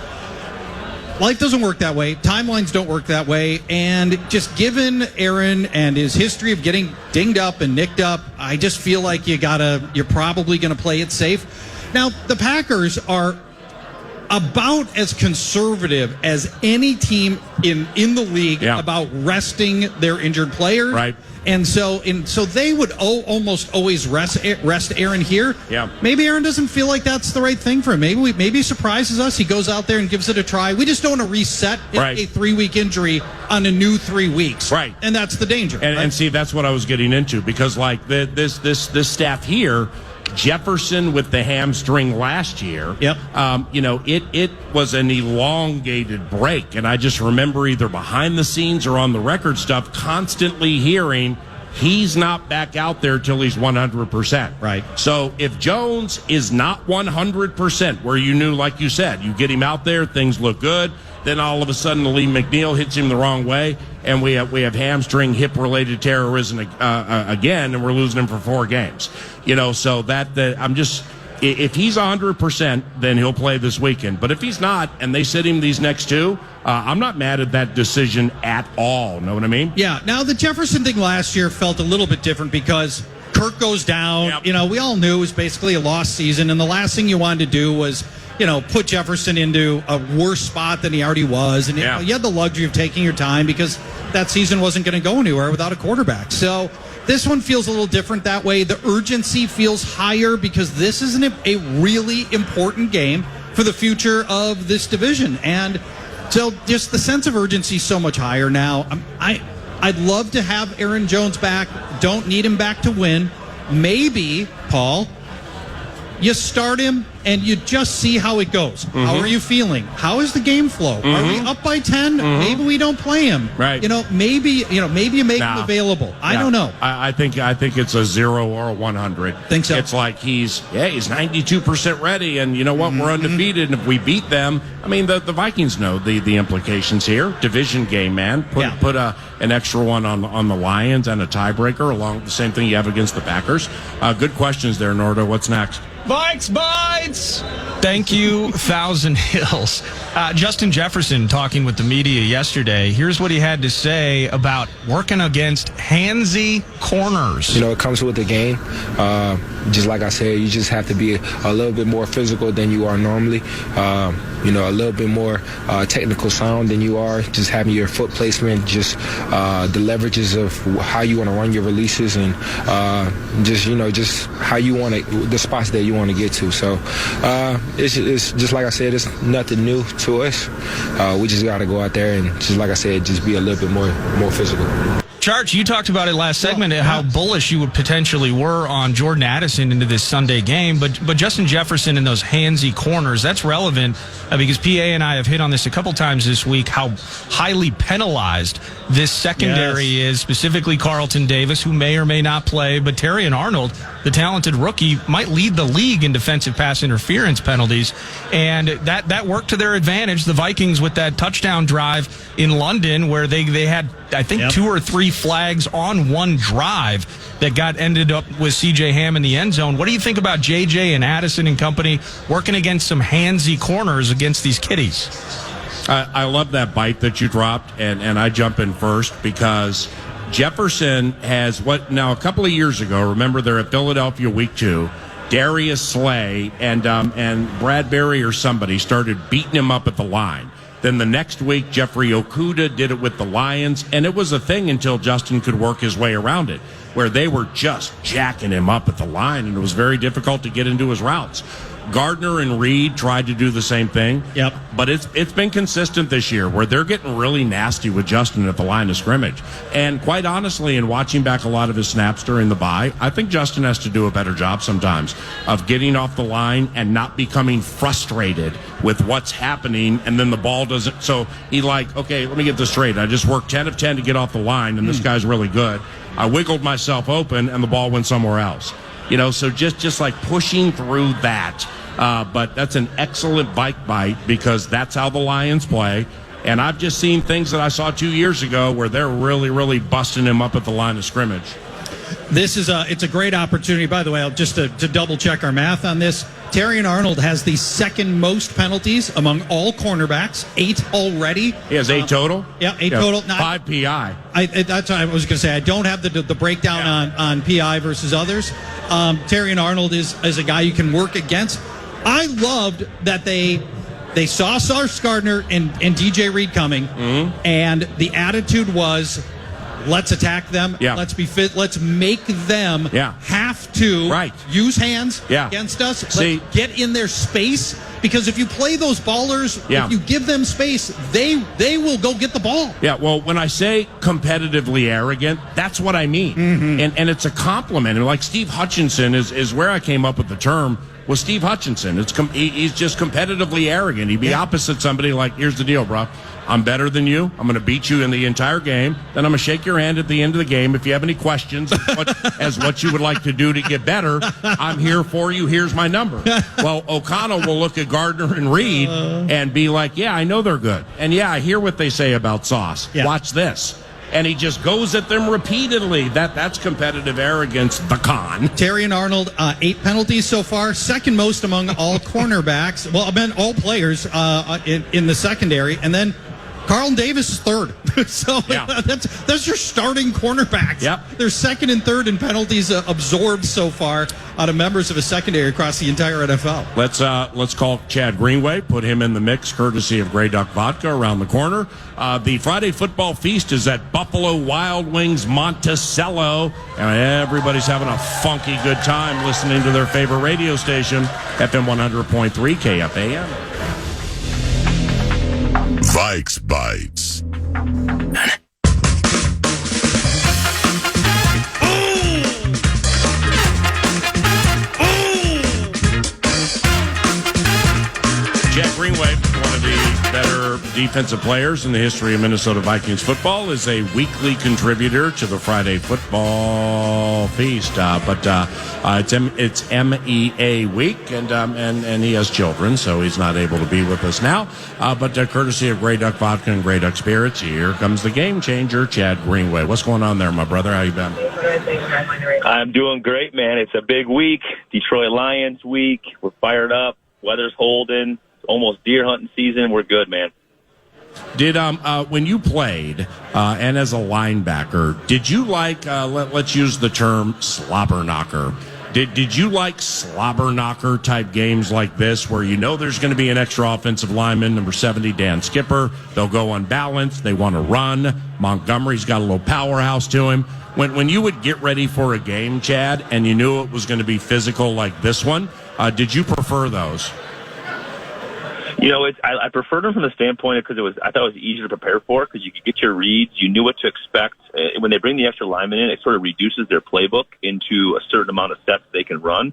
life doesn't work that way. Timelines don't work that way. And just given Aaron and his history of getting dinged up and nicked up, I just feel like you're probably going to play it safe. Now, the Packers are about as conservative as any team in the league about resting their injured players. Right. And so they would almost always rest Aaron here. Yeah. Maybe Aaron doesn't feel like that's the right thing for him. Maybe he surprises us. He goes out there and gives it a try. We just don't want to reset a 3-week injury on a new 3 weeks. Right. And that's the danger. And see, that's what I was getting into, because like this staff here, Jefferson with the hamstring last year. Yep. It was an elongated break, and I just remember either behind the scenes or on the record stuff constantly hearing he's not back out there till he's 100%. Right. So if Jones is not 100%, where you knew, like you said, you get him out there, things look good. Then all of a sudden, Lee McNeil hits him the wrong way, and we have hamstring hip-related terrorism again, and we're losing him for 4 games. So I'm just, if he's 100%, then he'll play this weekend. But if he's not, and they sit him these next 2, I'm not mad at that decision at all. Know what I mean? Yeah. Now, the Jefferson thing last year felt a little bit different because Kirk goes down. Yep. We all knew it was basically a lost season, and the last thing you wanted to do was put Jefferson into a worse spot than he already was. And you had the luxury of taking your time because that season wasn't going to go anywhere without a quarterback. So this one feels a little different that way. The urgency feels higher because this is a really important game for the future of this division. And so just the sense of urgency is so much higher now. I'd love to have Aaron Jones back. Don't need him back to win. Maybe, Paul, you start him and you just see how it goes. Mm-hmm. How are you feeling? How is the game flow? Mm-hmm. Are we up by 10? Mm-hmm. Maybe we don't play him. Right. Maybe you make him available. I don't know. I think it's a 0 or a 100. Think so? It's like he's 92% ready, and you know what? Mm-hmm. We're undefeated, and if we beat them, I mean the Vikings know the implications here. Division game, man. Put an extra one on the Lions and a tiebreaker along with the same thing you have against the Packers. Good questions there, Nordo. What's next? Vikes bites! Thank you, Thousand Hills. Justin Jefferson talking with the media yesterday. Here's what he had to say about working against handsy corners. It comes with the game. Just like I said, you just have to be a little bit more physical than you are normally. A little bit more technical sound than you are. Just having your foot placement, just the leverages of how you want to run your releases, and just how you want to, the spots that you want to get to. So it's just like I said, it's nothing new to us. We just got to go out there and, just like I said, just be a little bit more physical. Charch, you talked about it last segment, how bullish you would potentially were on Jordan Addison into this Sunday game, but Justin Jefferson in those handsy corners, that's relevant because PA and I have hit on this a couple times this week, how highly penalized this secondary is, specifically Carlton Davis, who may or may not play, but Terrion Arnold, the talented rookie, might lead the league in defensive pass interference penalties, and that worked to their advantage. The Vikings with that touchdown drive in London where they had, I think, 2 or 3 flags on one drive that ended up with C.J. Ham in the end zone. What do you think about J.J. and Addison and company working against some handsy corners against these kiddies? I love that bite that you dropped, and I jump in first because Jefferson has a couple of years ago, remember they're at Philadelphia week 2, Darius Slay and Bradbury or somebody started beating him up at the line. Then the next week, Jeffrey Okudah did it with the Lions, and it was a thing until Justin could work his way around it, where they were just jacking him up at the line, and it was very difficult to get into his routes. Gardner and Reed tried to do the same thing. Yep. But it's been consistent this year where they're getting really nasty with Justin at the line of scrimmage. And quite honestly, in watching back a lot of his snaps during the bye, I think Justin has to do a better job sometimes of getting off the line and not becoming frustrated with what's happening, and then the ball doesn't. So okay, let me get this straight. I just worked 10 of 10 to get off the line, and this guy's really good. I wiggled myself open, and the ball went somewhere else. So just like pushing through that. But that's an excellent bite because that's how the Lions play. And I've just seen things that I saw 2 years ago where they're really, really busting him up at the line of scrimmage. It's a great opportunity. By the way, just to double check our math on this, Terrion Arnold has the second most penalties among all cornerbacks, 8 already. He has 8 total? Yeah, 8 total. 5 PI. That's what I was going to say. I don't have the breakdown on PI versus others. Terrion Arnold is a guy you can work against. I loved that they they saw Sauce Gardner and DJ Reed coming, and the attitude was, let's attack them. Yeah. Let's be fit. Let's make them have to use hands against us. See, let's get in their space, because if you play those ballers, if you give them space, they will go get the ball. Yeah, well, when I say competitively arrogant, that's what I mean. And it's a compliment. And like Steve Hutchinson is where I came up with the term, was Steve Hutchinson. He's just competitively arrogant. He'd be opposite somebody like, here's the deal, bro. I'm better than you. I'm going to beat you in the entire game. Then I'm going to shake your hand at the end of the game. If you have any questions as what you would like to do to get better, I'm here for you. Here's my number. Well, O'Connell will look at Gardner and Reed and be like, yeah, I know they're good. And yeah, I hear what they say about Sauce. Yeah. Watch this. And he just goes at them repeatedly. That's competitive arrogance, the con. Terry and Arnold, 8 penalties so far, second most among all cornerbacks. Well, I meant all players in the secondary. And then Carlton Davis is third. So that's your starting cornerbacks. Yep. They're second and third in penalties absorbed so far out of members of a secondary across the entire NFL. Let's call Chad Greenway, put him in the mix, courtesy of Grey Duck Vodka around the corner. The Friday football feast is at Buffalo Wild Wings Monticello, and everybody's having a funky good time listening to their favorite radio station, FM 100.3 KFAN. Vikes Bites. Jack Greenway, one of the better defensive players in the history of Minnesota Vikings football, is a weekly contributor to the Friday football feast. But it's MEA week, and he has children, so he's not able to be with us now. But courtesy of Grey Duck Vodka and Grey Duck Spirits, here comes the game changer, Chad Greenway. What's going on there, my brother? How you been? I'm doing great, man. It's a big week. Detroit Lions week. We're fired up. Weather's holding. Almost deer hunting season. We're good, man. Did when you played and as a linebacker, did you like let's use the term slobber knocker? Did you like slobber knocker type games like this, where you know there's going to be an extra offensive lineman, number 70, Dan Skipper? They'll go unbalanced. They want to run. Montgomery's got a little powerhouse to him. When you would get ready for a game, Chad, and you knew it was going to be physical like this one, did you prefer those? You know, I preferred them from the standpoint because I thought it was easier to prepare for, because you could get your reads, you knew what to expect. When they bring the extra lineman in, it sort of reduces their playbook into a certain amount of steps they can run.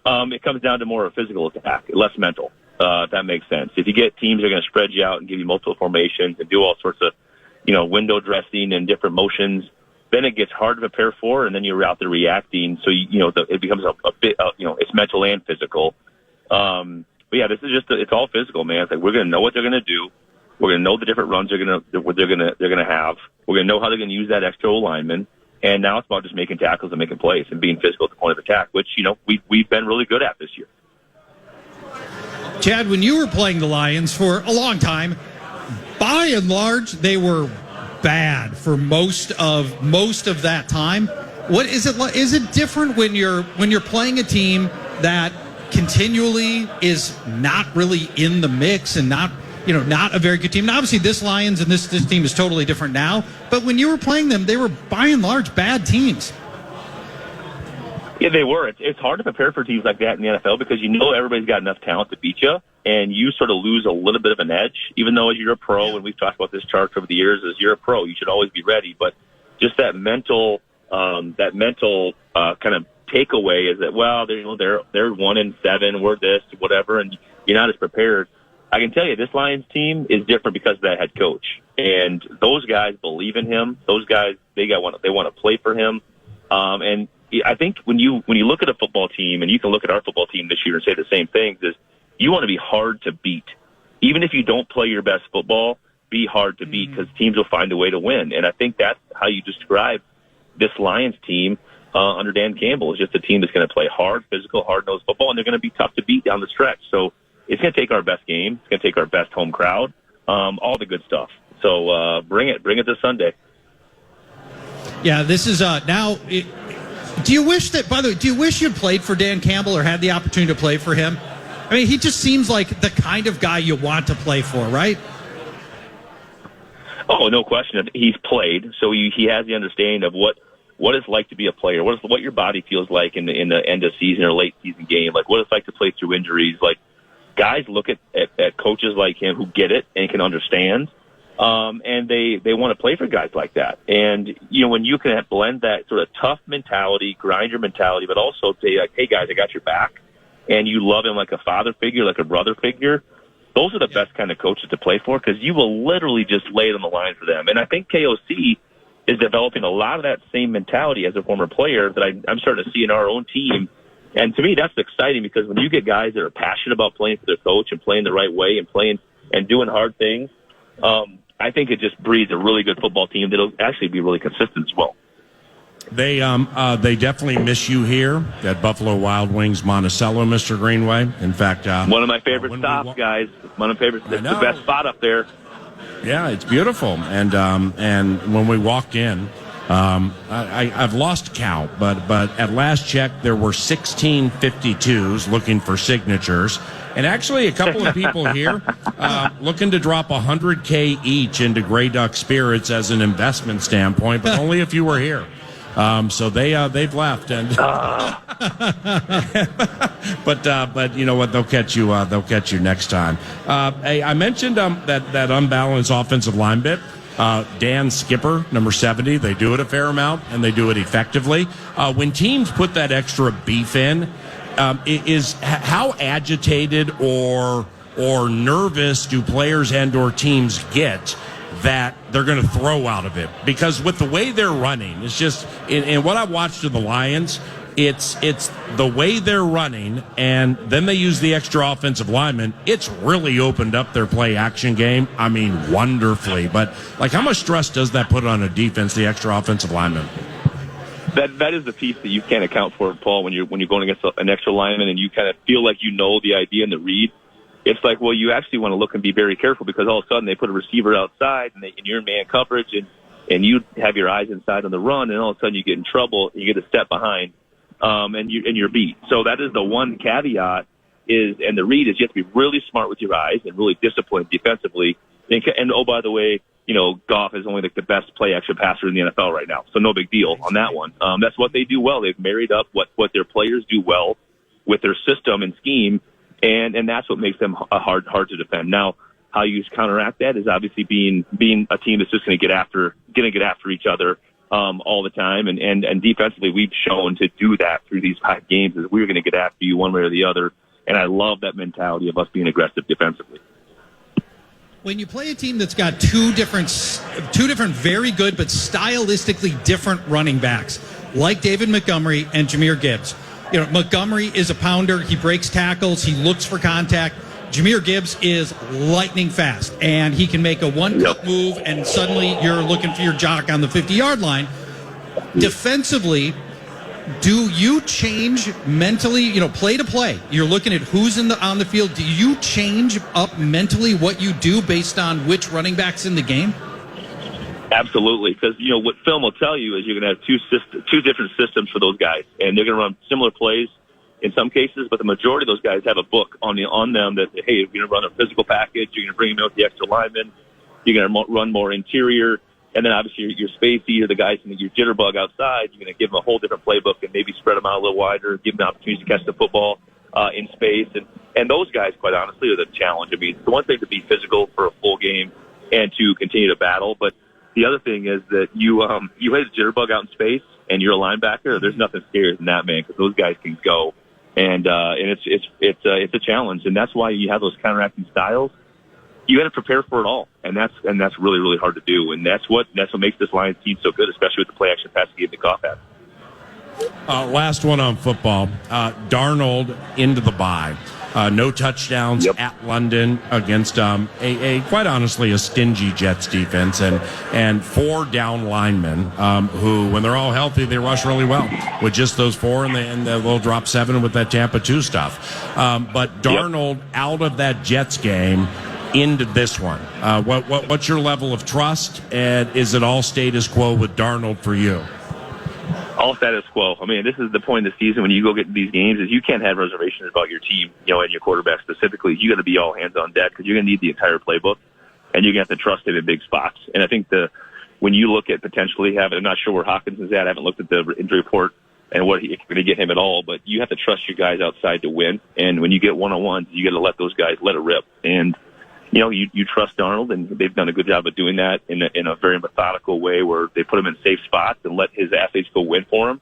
It comes down to more of a physical attack, less mental. If that makes sense. If you get teams that are going to spread you out and give you multiple formations and do all sorts of, window dressing and different motions, then it gets hard to prepare for, and then you're out there reacting. So it becomes a bit, it's mental and physical. But yeah, this is it's all physical, man. It's like, we're going to know what they're going to do. We're going to know the different runs they're going to have. We're going to know how they're going to use that extra lineman. And now it's about just making tackles and making plays and being physical at the point of attack, which, we've been really good at this year. Chad, when you were playing the Lions for a long time, by and large, they were bad for most of that time. What is it like? Is it different when you're playing a team that continually is not really in the mix and not a very good team? And obviously this Lions and this team is totally different now, but when you were playing them, they were by and large bad teams. Yeah, they were. It's hard to prepare for teams like that in the NFL, because everybody's got enough talent to beat you, and you sort of lose a little bit of an edge, even though as you're a pro, and we've talked about this Charch over the years, as you're a pro, you should always be ready. But just that mental kind of takeaway is that, well, they're 1-7, we're this, whatever, and you're not as prepared. I can tell you, this Lions team is different because of that head coach, and those guys believe in him. Those guys, they want to play for him, and I think when you look at a football team, and you can look at our football team this year and say the same things, is you want to be hard to beat. Even if you don't play your best football, be hard to beat, because teams will find a way to win. And I think that's how you describe this Lions team under Dan Campbell. Is just a team that's going to play hard, physical, hard-nosed football, and they're going to be tough to beat down the stretch. So it's going to take our best game. It's going to take our best home crowd, all the good stuff. So bring it this Sunday. Yeah, this is now. Do you wish that? By the way, do you wish you'd played for Dan Campbell or had the opportunity to play for him? I mean, he just seems like the kind of guy you want to play for, right? Oh, no question. He's played, so he has the understanding of what it's like to be a player, what your body feels like in the end of season or late season game, like what it's like to play through injuries. Like, guys look at coaches like him who get it and can understand, and they want to play for guys like that. And, when you can blend that sort of tough mentality, grinder mentality, but also say, like, hey, guys, I got your back, and you love him like a father figure, like a brother figure, those are the best kind of coaches to play for because you will literally just lay it on the line for them. And I think KOC is developing a lot of that same mentality as a former player that I'm starting to see in our own team. And to me, that's exciting because when you get guys that are passionate about playing for their coach and playing the right way and playing and doing hard things, I think it just breeds a really good football team that'll actually be really consistent as well. They definitely miss you here at Buffalo Wild Wings Monticello, Mr. Greenway. In fact, one of my favorite stops, guys. One of my favorites. It's the best spot up there. Yeah, it's beautiful. And when we walked in, I've lost count, but at last check there were 16 52s looking for signatures, and actually a couple of people here looking to drop $100K each into Grey Duck Spirits as an investment standpoint, but only if you were here. So they've left, and but you know what? They'll catch you. They'll catch you next time. Hey, I mentioned that unbalanced offensive line bit. Dan Skipper, number 70, they do it a fair amount and they do it effectively. When teams put that extra beef in, is how agitated or nervous do players and or teams get that they're going to throw out of it? Because with the way they're running, it's just in what I've watched of the Lions, it's the way they're running, and then they use the extra offensive lineman. It's really opened up their play action game. I mean, wonderfully. But like, how much stress does that put on a defense, the extra offensive lineman? That is the piece that you can't account for, Paul, when you're going against an extra lineman and you kind of feel like you know the idea and the read. It's like, well, you actually want to look and be very careful because all of a sudden they put a receiver outside and you're in man coverage and you have your eyes inside on the run, and all of a sudden you get in trouble. You get a step behind, and you're beat. So that is the one caveat and the read is you have to be really smart with your eyes and really disciplined defensively. And oh, by the way, Goff is only like the best play action passer in the NFL right now. So no big deal on that one. That's what they do well. They've married up what their players do well with their system and scheme. And that's what makes them hard to defend. Now, how you counteract that is obviously being a team that's just going to get after each other all the time. And defensively, we've shown to do that through these 5 games. Is we're going to get after you one way or the other. And I love that mentality of us being aggressive defensively. When you play a team that's got two different very good but stylistically different running backs, like David Montgomery and Jahmyr Gibbs. Montgomery is a pounder. He breaks tackles. He looks for contact. Jahmyr Gibbs is lightning fast, and he can make a one-cut move, and suddenly you're looking for your jock on the 50-yard line. Defensively, do you change mentally, play to play? You're looking at who's on the field. Do you change up mentally what you do based on which running back's in the game? Absolutely, because what film will tell you is you're going to have two different systems for those guys, and they're going to run similar plays in some cases, but the majority of those guys have a book on them that, hey, you're going to run a physical package, you're going to bring them in with the extra lineman, you're going to run more interior, and then obviously your spacey or the guys in your jitterbug outside, you're going to give them a whole different playbook and maybe spread them out a little wider, give them opportunities to catch the football in space, and those guys, quite honestly, are the challenge. I mean, it's one thing to be physical for a full game and to continue to battle, but the other thing is that you hit a jitterbug out in space and you're a linebacker. There's nothing scarier than that, man, because those guys can go, and it's a challenge, and that's why you have those counteracting styles. You got to prepare for it all, and that's really, really hard to do, and that's what makes this Lions team so good, especially with the play action passing game that Goff has. Last one on football. Darnold into the bye. No touchdowns at London against quite honestly a stingy Jets defense, and 4 down linemen who, when they're all healthy, they rush really well with just those 4, and they'll drop 7 with that Tampa 2 stuff. But Darnold out of that Jets game into this one. What's your level of trust, and is it all status quo with Darnold for you? all status quo. I mean, this is the point of the season when you go get to these games is you can't have reservations about your team, and your quarterback specifically. You got to be all hands on deck because you're going to need the entire playbook, and you're going to have to trust him in big spots. And I think when you look at potentially having, I'm not sure where Hawkins is at. I haven't looked at the injury report and what he's going to get him at all, but you have to trust your guys outside to win. And when you get one-on-ones, you got to let those guys let it rip. And you trust Darnold, and they've done a good job of doing that in a very methodical way where they put him in safe spots and let his athletes go win for him.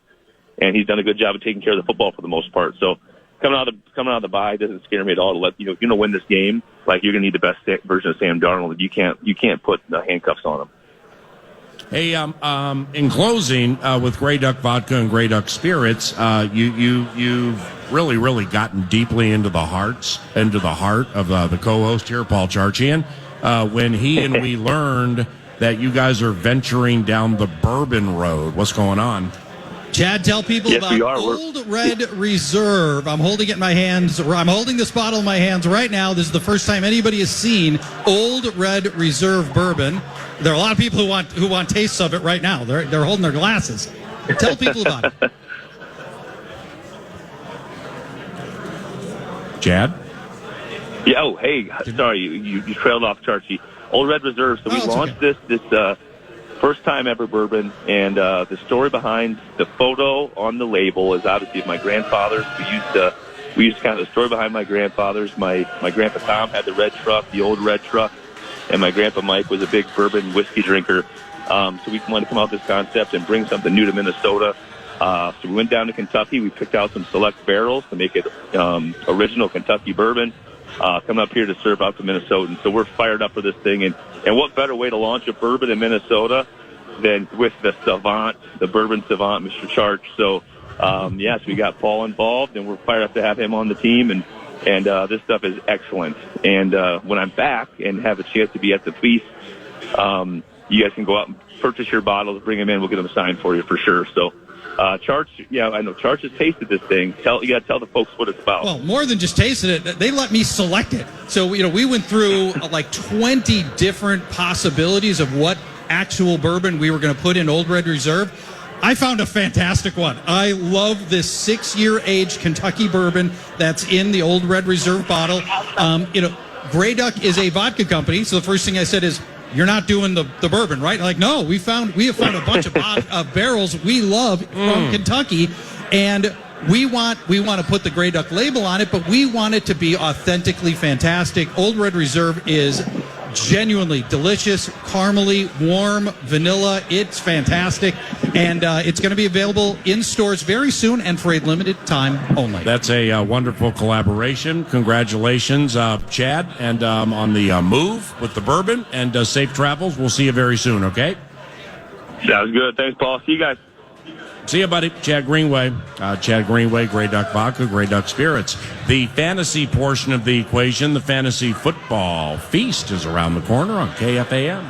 And he's done a good job of taking care of the football for the most part. So coming out of the bye doesn't scare me at all. To let win this game, like you're going to need the best version of Sam Darnold. You can't put the handcuffs on him. Hey, in closing, with Grey Duck Vodka and Grey Duck Spirits, you've really gotten deeply into the heart of the co-host here, Paul Charchian, when he and we learned that you guys are venturing down the bourbon road. What's going on? Chad, tell people about Old Red Reserve. I'm holding it in my hands. I'm holding this bottle in my hands right now. This is the first time anybody has seen Old Red Reserve bourbon. There are a lot of people who want tastes of it right now. They're holding their glasses. Tell people about it. Chad? Yeah. Oh, hey. Sorry, you trailed off, Charchy. Old Red Reserve. So we launched this first time ever bourbon, and the story behind the photo on the label is obviously my grandfather's. We used kind of the story behind my grandfather's. My grandpa Tom had the red truck, the old red truck, and my grandpa Mike was a big bourbon whiskey drinker. So we wanted to come out with this concept and bring something new to Minnesota. So we went down to Kentucky. We picked out some select barrels to make it original Kentucky bourbon. Coming up here to serve out to Minnesotans. So we're fired up for this thing. And what better way to launch a bourbon in Minnesota than with the savant, the bourbon savant, Mr. Charch. So, so we got Paul involved, and we're fired up to have him on the team. And this stuff is excellent. And when I'm back and have a chance to be at the feast, you guys can go out and purchase your bottles, bring them in. We'll get them signed for you for sure. So, Charch, I know Charch has tasted this thing. You got to tell the folks what it's about. Well, more than just tasted it, they let me select it. So, we went through like 20 different possibilities of what actual bourbon we were going to put in Old Red Reserve. I found a fantastic one. I love this 6-year aged Kentucky bourbon that's in the Old Red Reserve bottle. Grey Duck is a vodka company, so the first thing I said is, you're not doing the bourbon, right? Like, no, we have found a bunch of barrels we love from Kentucky, and we want to put the Grey Duck label on it, but we want it to be authentically fantastic. Old Red Reserve is genuinely delicious, caramely, warm, vanilla. It's fantastic, and it's going to be available in stores very soon and for a limited time only. That's a wonderful collaboration. Congratulations, Chad, and on the move with the bourbon, and safe travels. We'll see you very soon, okay? Sounds good. Thanks, Paul. See you guys. See you, buddy. Chad Greenway. Chad Greenway, Grey Duck Vodka, Grey Duck Spirits. The fantasy portion of the equation, the fantasy football feast, is around the corner on KFAN.